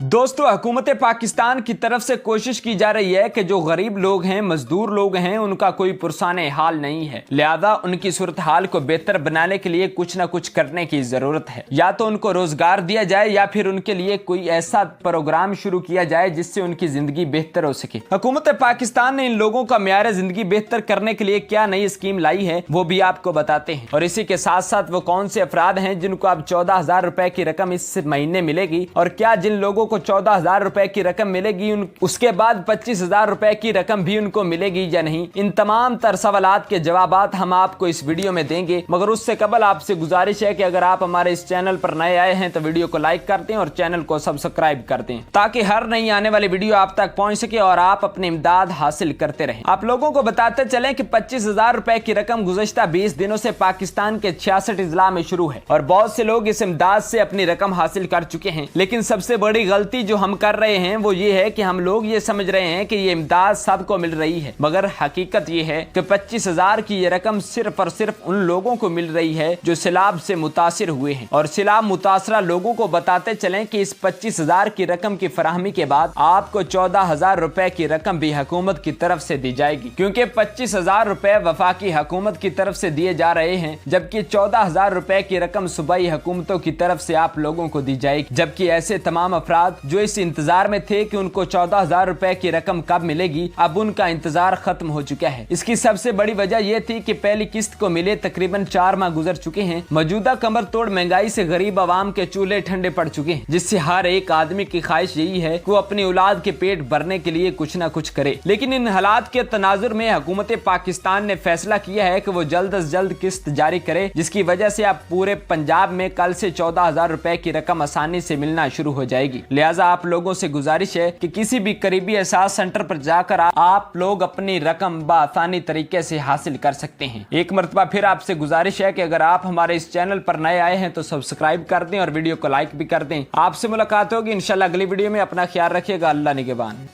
दोस्तों, हुकूमत पाकिस्तान की तरफ से कोशिश की जा रही है कि जो गरीब लोग हैं, मजदूर लोग हैं, उनका कोई पुरसाने हाल नहीं है। लिहाजा उनकी सूरत हाल को बेहतर बनाने के लिए कुछ न कुछ करने की जरूरत है। या तो उनको रोजगार दिया जाए या फिर उनके लिए कोई ऐसा प्रोग्राम शुरू किया जाए जिससे उनकी जिंदगी बेहतर हो सके। हुकूमत पाकिस्तान ने इन लोगों का म्यार जिंदगी बेहतर करने के लिए क्या नई स्कीम लाई है वो भी आपको बताते हैं, और इसी के साथ साथ वो कौन से अफराद हैं जिनको अब 14,000 रुपए की रकम इस महीने मिलेगी, और क्या जिन लोगों को 14,000 रुपए की रकम मिलेगी उसके बाद 25,000 रुपए की रकम भी उनको मिलेगी या नहीं। इन तमाम तर सवालात के जवाबात हम आपको इस वीडियो में देंगे, मगर उससे कबल आपसे गुजारिश है कि अगर आप हमारे इस चैनल पर नए आए हैं तो वीडियो को लाइक कर दें और चैनल को सब्सक्राइब कर दें, ताकि हर नई आने वाली वीडियो आप तक पहुंच सके और आप अपनी इमदाद हासिल करते रहें। आप लोगों को बताते चलें कि 25,000 रुपए की रकम गुज़श्ता 20 दिनों से पाकिस्तान के 66 अजला में शुरू है और बहुत से लोग इस इमदाद से अपनी रकम हासिल कर चुके हैं। लेकिन सबसे बड़ी गलती जो हम कर रहे हैं वो ये है कि हम लोग ये समझ रहे हैं कि ये इमदाद सबको मिल रही है, मगर हकीकत ये है कि 25,000 की ये रकम सिर्फ और सिर्फ उन लोगों को मिल रही है जो सैलाब से मुतासिर हुए हैं। और सैलाब मुतासरा लोगों को बताते चलें कि इस 25,000 की रकम की फराहमी के बाद आपको 14,000 रुपए की रकम भी हुकूमत की तरफ से दी जाएगी, क्योंकि 25,000 रुपए वफाकी हुकूमत की तरफ से दिए जा रहे हैं, जबकि 14,000 रुपए की रकम सूबाई हुकूमतों की तरफ से आप लोगों को दी जाएगी। जबकि ऐसे तमाम अफराद जो इस इंतजार में थे कि उनको 14,000 रुपए की रकम कब मिलेगी, अब उनका इंतजार खत्म हो चुका है। इसकी सबसे बड़ी वजह यह थी कि पहली किस्त को मिले तकरीबन 4 माह गुजर चुके हैं। मौजूदा कमर तोड़ महंगाई से गरीब आवाम के चूल्हे ठंडे पड़ चुके हैं, जिससे हर एक आदमी की ख्वाहिश यही है कि वो अपनी औलाद के पेट भरने के लिए कुछ न कुछ करे। लेकिन इन हालात के तनाजुर में हुकूमत पाकिस्तान ने फैसला किया है कि वो जल्द अज जल्द किस्त जारी करे, जिसकी वजह से अब पूरे पंजाब में कल से 14,000 रुपए की रकम आसानी से मिलना शुरू हो जाएगी। लिहाजा आप लोगों से गुजारिश है कि किसी भी करीबी एहसास सेंटर पर जाकर आप लोग अपनी रकम बआसानी तरीके से हासिल कर सकते हैं। एक मरतबा फिर आपसे गुजारिश है कि अगर आप हमारे इस चैनल पर नए आए हैं तो सब्सक्राइब कर दें और वीडियो को लाइक भी कर दें। आपसे मुलाकात होगी इंशाल्लाह अगली वीडियो में। अपना ख्याल रखिएगा। अल्लाह निगहबान।